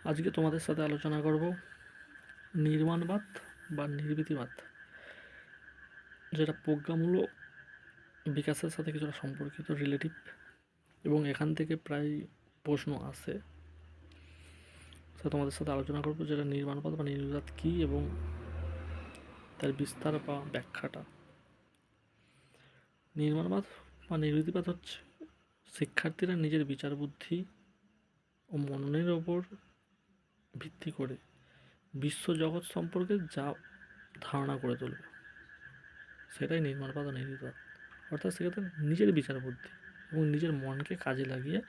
আজকে তোমাদের সাথে আলোচনা করব নির্মাণবাদ বা নির্মিতিবাদ, যেটা প্রজ্ঞামূলক বিকাশের সাথে কিছুটা সম্পর্কিত, রিলেটিভ, এবং এখান থেকে প্রায় প্রশ্ন আসে। সেটা তোমাদের সাথে আলোচনা করব, যেটা নির্মাণবাদ বা নির্মিতিবাদ কী এবং তার বিস্তার বা ব্যাখ্যাটা। নির্মাণবাদ বা নির্মিতিবাদ হচ্ছে শিক্ষার্থীরা নিজের বিচার বুদ্ধি ও মননের ওপর ভিত্তি করে বিশ্বজগৎ সম্পর্কে যা ধারণা করে তুলবে, সেটাই নির্মাণবাদ ও নির্মিতবাদ। অর্থাৎ সেক্ষেত্রে নিজের বিচার বুদ্ধি এবং নিজের মনকে কাজে লাগিয়ে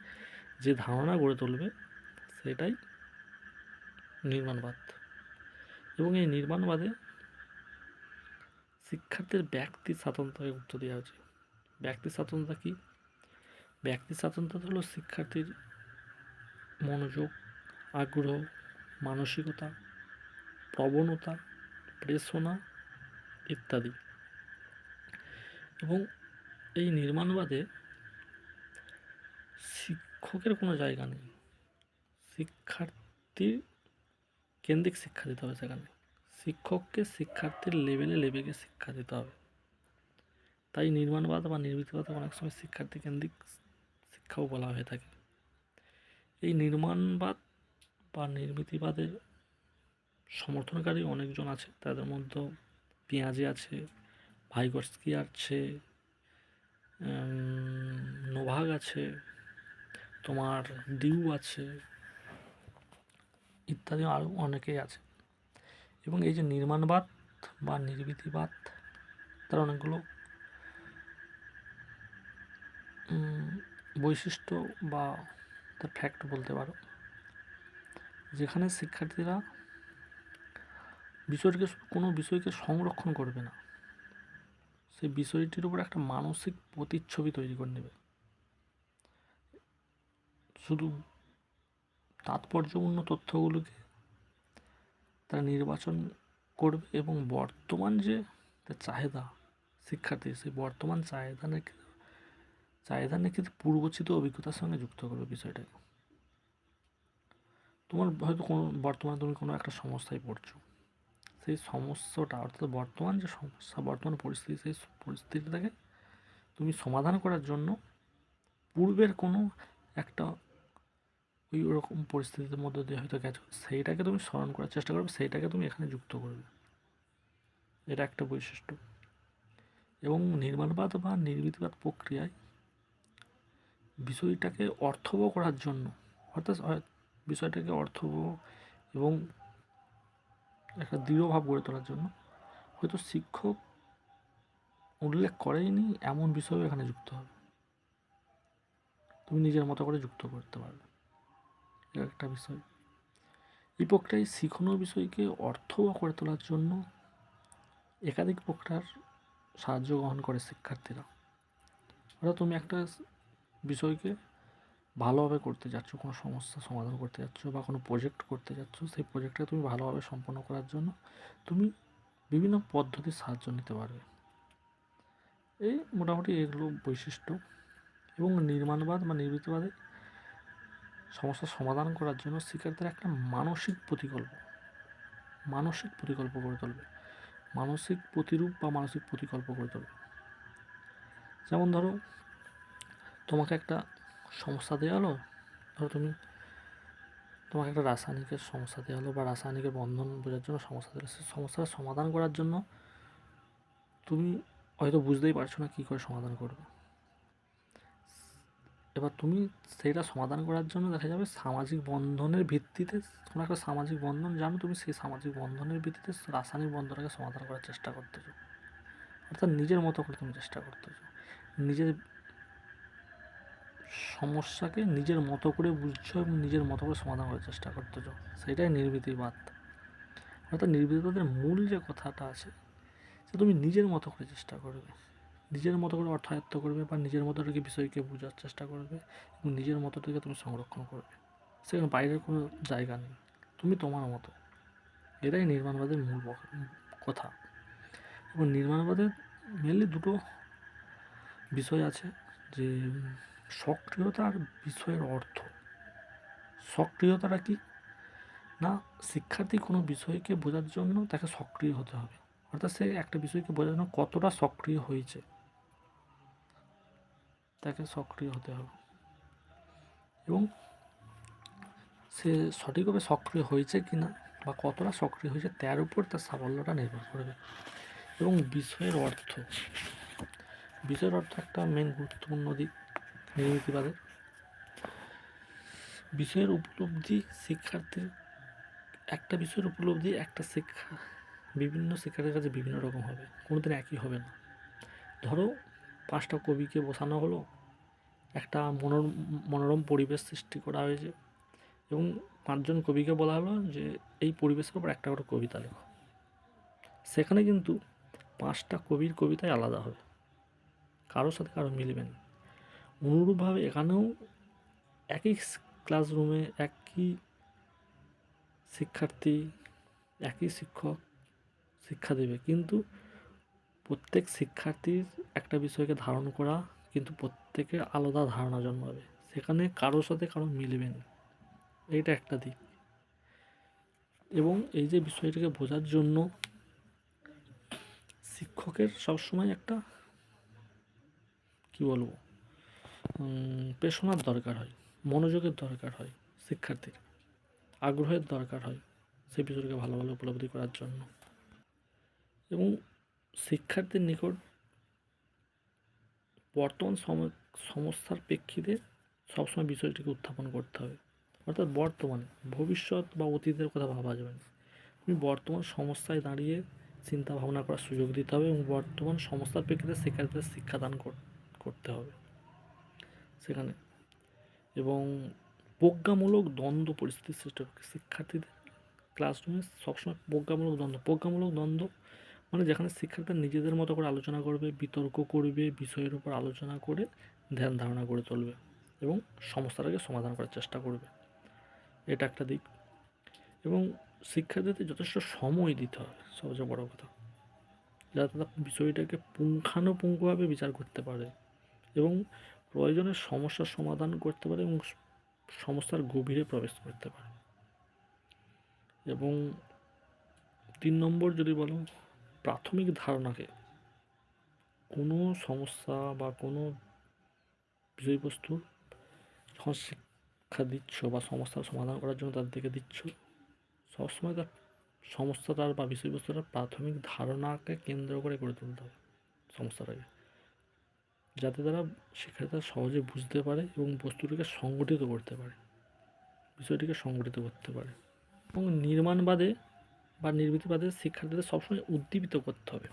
যে ধারণা গড়ে তুলবে, সেটাই নির্মাণবাদ। এবং এই নির্মাণবাদে শিক্ষার্থীর ব্যক্তির স্বাতন্ত্র্যকে গুরুত্ব দেওয়া হয়েছে। ব্যক্তির স্বাতন্ত্র্য কী? ব্যক্তির স্বাতন্ত্র্য হলো শিক্ষার্থীর মনোযোগ, আগ্রহ, মানসিকতা, প্রবণতা, প্রেরণা ইত্যাদি। এবং এই নির্মাণবাদে শিক্ষকের কোনো জায়গা নেই। শিক্ষার্থীর কেন্দ্রিক শিক্ষা দিতে হবে। সেখানে শিক্ষককে শিক্ষার্থীর লেভেলে শিক্ষা দিতে হবে। তাই নির্মাণবাদ বা নির্মিতবাদকে অনেক সময় শিক্ষার্থী কেন্দ্রিক শিক্ষাও বলা হয়ে থাকে। এই নির্মাণবাদ বা নির্মিতিবাদের সমর্থনকারী অনেকজন আছে। তাদের মধ্যে পেঁয়াজি আছে, ভাইগটস্কি আছে, নোভাগ আছে, তোমার ডিউ আছে, ইত্যাদি আরও অনেকেই আছে। এবং এই যে নির্মাণবাদ বা নির্মিতিবাদ, তার অনেকগুলো বৈশিষ্ট্য বা তার ফ্যাক্ট বলতে পারো, যেখানে শিক্ষার্থীরা কোনো বিষয়কে সংরক্ষণ করবে না, সেই বিষয়টির উপর একটা মানসিক প্রতিচ্ছবি তৈরি করে নেবে। শুধু তাৎপর্যপূর্ণ তথ্যগুলোকে তারা নির্বাচন করবে এবং বর্তমান যে চাহিদা শিক্ষার্থীর, সেই বর্তমান চাহিদা নাকি পূর্বচিত অভিজ্ঞতার সঙ্গে যুক্ত করবে বিষয়টাকে। তোমার হয়তো বর্তমানে তুমি কোনো একটা সমস্যায় পড়ছো, সেই সমস্যাটা অর্থাৎ বর্তমান যে সমস্যা, বর্তমান পরিস্থিতি, সেই পরিস্থিতিটাকে তুমি সমাধান করার জন্য পূর্বের কোনো একটা ওই ওরকম পরিস্থিতির মধ্যে দিয়ে হয়তো গেছো, সেইটাকে তুমি স্মরণ করার চেষ্টা করবে, সেইটাকে তুমি এখানে যুক্ত করবে। এটা একটা বৈশিষ্ট্য। এবং নির্মাণবাদ বা নির্মিতিবাদ প্রক্রিয়ায় বিষয়টাকে অর্থবহ করার জন্য, অর্থাৎ বিষয়টাকে অর্থবহ এবং একটা দৃঢ়ভাব গড়ে তোলার জন্য হয়তো শিক্ষক উল্লেখ করেইনি এমন বিষয়ও এখানে যুক্ত হবে, তুমি নিজের মতো করে যুক্ত করতে পারবে। এটা একটা বিষয়। এই প্রক্রিয়ায় শিখানো বিষয়কে অর্থবহ করে তোলার জন্য একাধিক প্রক্রিয়ার সাহায্য গ্রহণ করে শিক্ষার্থীরা। অর্থাৎ তুমি একটা বিষয়কে ভালোভাবে করতে যাচ্ছ, কোনো সমস্যা সমাধান করতে যাচ্ছ বা কোনো প্রজেক্ট করতে যাচ্ছ, সেই প্রজেক্টটা তুমি ভালোভাবে সম্পন্ন করার জন্য তুমি বিভিন্ন পদ্ধতির সাহায্য নিতে পারবে। এই মোটামুটি এগুলো বৈশিষ্ট্য। এবং নির্মাণবাদ বা নির্মিতবাদে সমস্যার সমাধান করার জন্য শিক্ষার্থীরা একটা মানসিক প্রতিকল্প গড়ে তুলবে, মানসিক প্রতিরূপ বা মানসিক প্রতিকল্প গড়ে তুলবে। যেমন ধরো, তোমাকে একটা সমস্যা দেওয়া হলো, ধরো তোমাকে একটা রাসায়নিকের সমস্যা দেওয়া হলো বা রাসায়নিকের বন্ধন বোঝার জন্য সমস্যা দিলো। সেই সমস্যার সমাধান করার জন্য তুমি হয়তো বুঝতেই পারছো না কী করে সমাধান করবে। এবার তুমি সেইটা সমাধান করার জন্য দেখা যাবে সামাজিক বন্ধনের ভিত্তিতে, কোনো একটা সামাজিক বন্ধন জানো, তুমি সেই সামাজিক বন্ধনের ভিত্তিতে রাসায়নিক বন্ধনটাকে সমাধান করার চেষ্টা করতেছো। অর্থাৎ নিজের মতো করে তুমি চেষ্টা করতেছো, নিজের সমস্যাকে নিজের মতো করে বুঝছো এবং নিজের মতো করে সমাধান করার চেষ্টা করতেছো। সেটাই নির্মিতিবাদ। অর্থাৎ নির্মিতিবাদের মূল যে কথাটা আছে, সে তুমি নিজের মতো করে চেষ্টা করবে, নিজের মতো করে অর্থায়ত্ত করবে বা নিজের মতো থেকে বিষয়কে বোঝার চেষ্টা করবে এবং নিজের মতো থেকে তুমি সংরক্ষণ করবে। সেখানে বাইরের কোনো জায়গা নেই, তুমি তোমার মতো। এটাই নির্মাণবাদের মূল কথা। এবং নির্মাণবাদের মেনলি দুটো বিষয় আছে, যে সক্রিয়তা আর বিষয়ের অর্থ। সক্রিয়তাটা কি? না, শিক্ষার্থী কোনো বিষয়কে বোঝার জন্য তাকে সক্রিয় হতে হবে, অর্থাৎ সে একটা বিষয়কে বোঝার জন্য কতটা সক্রিয় হয়েছে তাকে সক্রিয় হতে হবে, এবং সে সঠিকভাবে সক্রিয় হয়েছে কি না বা কতটা সক্রিয় হয়েছে তার উপর তার সাফল্যটা নির্ভর করবে। এবং বিষয়ের অর্থ একটা মেন গুরুত্বপূর্ণ দিক নির্মিতিবাদের। বিষয়ের উপলব্ধি শিক্ষার্থীর একটা বিষয়ের উপলব্ধি একটা বিভিন্ন শিক্ষার্থীর কাছে বিভিন্ন রকম হবে, কোনোদিন একই হবে না। ধরো 5টা কবিকে বসানো হলো, একটা মনোরম পরিবেশ সৃষ্টি করা হয়েছে এবং 5জন কবিকে বলা হলো যে এই পরিবেশের উপর একটা করে কবিতা লেখো। সেখানে কিন্তু 5টা কবির কবিতাই আলাদা হবে, কারোর সাথে কারো মিলবে না। অনুরূপভাবে এখানেও একই ক্লাসরুমে একই শিক্ষার্থী, একই শিক্ষক শিক্ষা দেবে, কিন্তু প্রত্যেক শিক্ষার্থীর একটা বিষয়কে ধারণ করা কিন্তু প্রত্যেকের আলাদা ধারণা জন্মাবে, সেখানে কারোর সাথে কারো মিলবে না। এইটা একটা দিক। এবং এই যে বিষয়টাকে বোঝার জন্য শিক্ষকের সবসময় একটা কি বলবো পেশনার দরকার হয়, মনোযোগের দরকার হয়, শিক্ষার্থীর আগ্রহের দরকার হয় সেই বিষয়টাকে ভালোভাবে উপলব্ধি করার জন্য। এবং শিক্ষার্থীর নিকট বর্তমান সমস্যার প্রেক্ষিতে সবসময় বিষয়টিকে উত্থাপন করতে হবে, অর্থাৎ বর্তমানে, ভবিষ্যৎ বা অতীতের কথা ভাবা যাবে না। তুমি বর্তমান সমস্যায় দাঁড়িয়ে চিন্তা ভাবনা করার সুযোগ দিতে হবে এবং বর্তমান সমস্যার প্রেক্ষিতে শিক্ষার্থীদের শিক্ষাদান করতে হবে সেখানে। এবং প্রজ্ঞামূলক দ্বন্দ্ব পরিস্থিতি সৃষ্টি হবে শিক্ষার্থীদের ক্লাসরুমে সবসময়। প্রজ্ঞামূলক দ্বন্দ্ব মানে যেখানে শিক্ষার্থীরা নিজেদের মতো করে আলোচনা করবে, বিতর্ক করবে, বিষয়ের উপর আলোচনা করে ধ্যান ধারণা করে তুলবে এবং সমস্যাটাকে সমাধান করার চেষ্টা করবে, এটা একটা দিক। এবং শিক্ষার্থীদের যথেষ্ট সময় দিতে হবে, সবচেয়ে বড় কথা, যাতে তারা বিষয়টাকে পুঙ্খানুপুঙ্খভাবে বিচার করতে পারে এবং প্রয়োজনে সমস্যার সমাধান করতে পারে এবং সমস্যার গভীরে প্রবেশ করতে পারে। এবং 3 নম্বর যদি বলো, প্রাথমিক ধারণাকে, কোনো সমস্যা বা কোনো বিষয়বস্তু যখন শিক্ষা দিচ্ছ বা সমস্যার সমাধান করার জন্য তাদেরকে দিচ্ছ, সবসময় তার সমস্যাটার বা বিষয়বস্তুটার প্রাথমিক ধারণাকে কেন্দ্র করে গড়ে তুলতে হবে সমস্যাটাকে, যাতে তারা শিক্ষার্থীরা সহজে বুঝতে পারে এবং বস্তুটিকে সংগঠিত করতে পারে, বিষয়টিকে সংগঠিত করতে পারে। এবং নির্মাণবাদে বা নির্মিতিবাদে শিক্ষার্থীদের সবসময় উদ্দীপিত করতে হবে,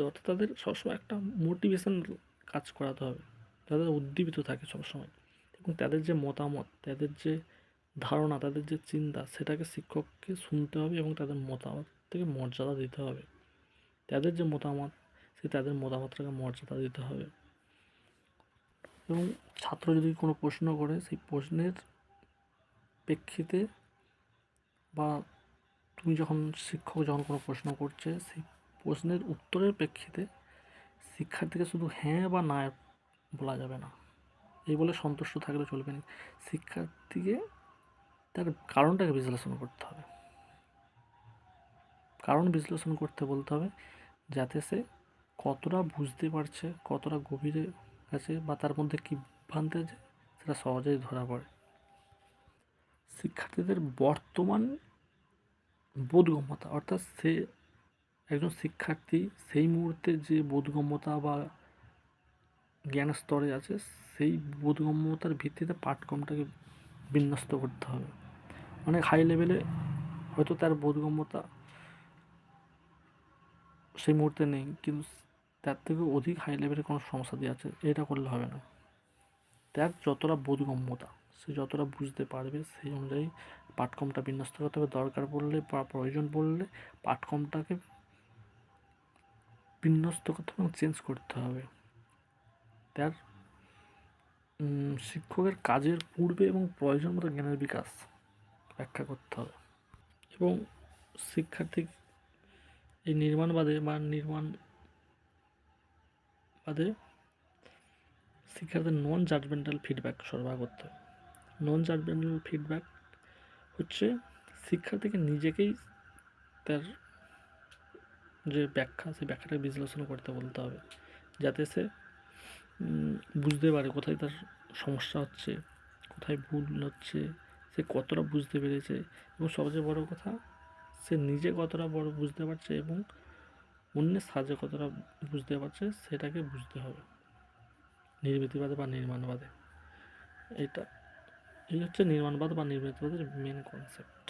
অর্থাৎ তাদের সবসময় একটা মোটিভেশন কাজ করাতে হবে, যাতে উদ্দীপিত থাকে সবসময় এবং তাদের যে মতামত, তাদের যে ধারণা, তাদের যে চিন্তা, সেটাকে শিক্ষককে শুনতে হবে এবং তাদের মতামত থেকে মর্যাদা দিতে হবে। তাদের যে মতামত, তাদের মতামতটাকে মর্যাদা দিতে হবে। এবং ছাত্র যদি কোনো প্রশ্ন করে, সেই প্রশ্নের প্রেক্ষিতে বা শিক্ষক যখন কোনো প্রশ্ন করছে, সেই প্রশ্নের উত্তরের প্রেক্ষিতে শিক্ষার্থীকে শুধু হ্যাঁ বা না বলা যাবে না, এই বলে সন্তুষ্ট থাকলে চলবে না। শিক্ষার্থীকে তার কারণটাকে বিশ্লেষণ করতে হবে, কারণ বিশ্লেষণ করতে বলতে হবে, যাতে সে কতটা বুঝতে পারছে, কতটা গভীরে আছে বা তার মধ্যে কী ভ্রান্তি আছে সেটা সহজেই ধরা পড়ে। শিক্ষার্থীদের বর্তমান বোধগম্যতা, অর্থাৎ সে একজন শিক্ষার্থী সেই মুহূর্তে যে বোধগম্যতা বা জ্ঞান স্তরে আছে, সেই বোধগম্যতার ভিত্তিতে পাঠক্রমটাকে বিন্যস্ত করতে হবে। অনেক হাই লেভেলে হয়তো তার বোধগম্যতা সেই মুহূর্তে নেই, কিন্তু তার থেকে অধিক হাই লেভেলে কোনো সমস্যা দিয়ে আছে, এটা করলে হবে না। তার যতটা বোধগম্যতা, সে যতটা বুঝতে পারবে সেই অনুযায়ী পাঠক্রমটা বিন্যস্ত করতে হবে। দরকার পড়লে বা প্রয়োজন পড়লে পাঠক্রমটাকে বিন্যস্ত করতে হবে এবং চেঞ্জ করতে হবে। তার শিক্ষকের কাজের পূর্বে এবং প্রয়োজন মতো জ্ঞানের বিকাশ ব্যাখ্যা করতে হবে। এবং শিক্ষার্থী এই নির্মাণবাদে শিক্ষার্থীদের নন জাজমেন্টাল ফিডব্যাক সরবরাহ করতে হবে। নন জাজমেন্টাল ফিডব্যাক হচ্ছে শিক্ষার্থীকে নিজেকেই তার যে ব্যাখ্যা, সেই ব্যাখ্যাটাকে বিশ্লেষণ করতে বলতে হবে, যাতে সে বুঝতে পারে কোথায় তার সমস্যা হচ্ছে, কোথায় ভুল হচ্ছে, সে কতটা বুঝতে পেরেছে, এবং সবচেয়ে বড় কথা, সে নিজে কতটা বড় বুঝতে পারছে এবং অন্যের সাহায্যে কতটা বুঝতে পারছে সেটাকে বুঝতে হবে নির্মিতিবাদে বা নির্মাণবাদে। এটা এই হচ্ছে নির্মাণবাদ বা নির্মিতবাদের মেন কনসেপ্ট।